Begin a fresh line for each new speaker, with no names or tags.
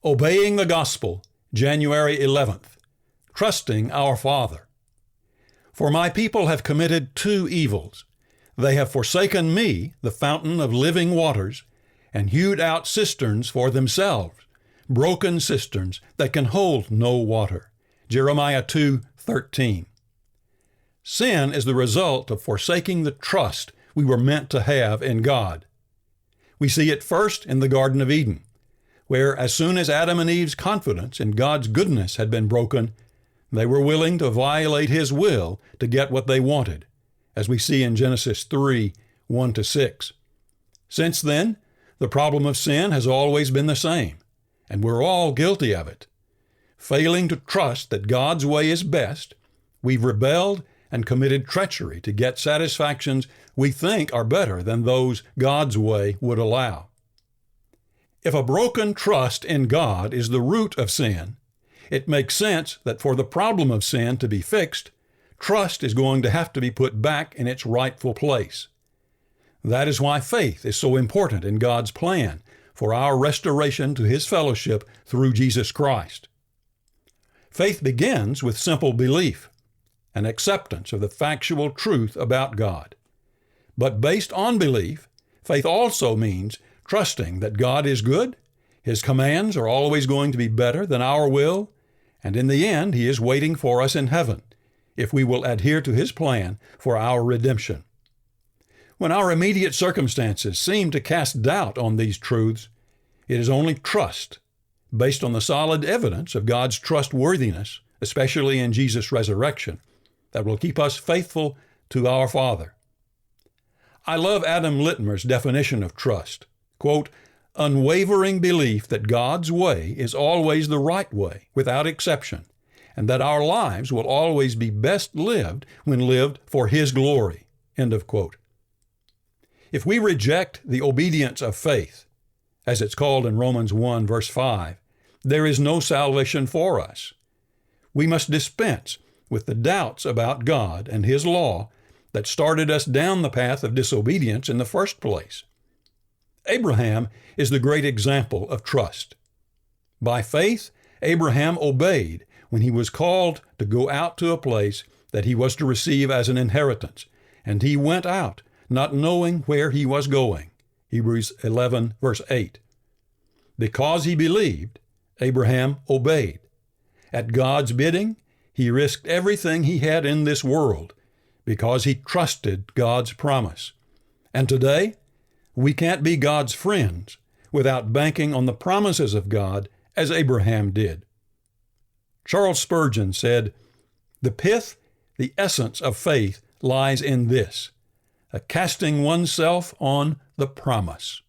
Obeying the Gospel, January 11th. Trusting our Father. For my people have committed two evils. They have forsaken me, the fountain of living waters, and hewed out cisterns for themselves, broken cisterns that can hold no water. Jeremiah 2:13. Sin is the result of forsaking the trust we were meant to have in God. We see it first in the Garden of Eden, where as soon as Adam and Eve's confidence in God's goodness had been broken, they were willing to violate His will to get what they wanted, as we see in Genesis 3:1-6. Since then, the problem of sin has always been the same, and we're all guilty of it. Failing to trust that God's way is best, we've rebelled and committed treachery to get satisfactions we think are better than those God's way would allow. If a broken trust in God is the root of sin, it makes sense that for the problem of sin to be fixed, trust is going to have to be put back in its rightful place. That is why faith is so important in God's plan for our restoration to His fellowship through Jesus Christ. Faith begins with simple belief, an acceptance of the factual truth about God. But based on belief, faith also means trusting that God is good, His commands are always going to be better than our will, and in the end He is waiting for us in heaven if we will adhere to His plan for our redemption. When our immediate circumstances seem to cast doubt on these truths, it is only trust, based on the solid evidence of God's trustworthiness, especially in Jesus' resurrection, that will keep us faithful to our Father. I love Adam Littmer's definition of trust. Quote, unwavering belief that God's way is always the right way, without exception, and that our lives will always be best lived when lived for His glory. End of quote. If we reject the obedience of faith, as it's called in Romans 1, verse 5, there is no salvation for us. We must dispense with the doubts about God and His law that started us down the path of disobedience in the first place. Abraham is the great example of trust. By faith, Abraham obeyed when he was called to go out to a place that he was to receive as an inheritance, and he went out, not knowing where he was going. Hebrews 11, verse 8. Because he believed, Abraham obeyed. At God's bidding, he risked everything he had in this world because he trusted God's promise. And today, we can't be God's friends without banking on the promises of God as Abraham did. Charles Spurgeon said, the pith, the essence of faith lies in this, a casting oneself on the promise.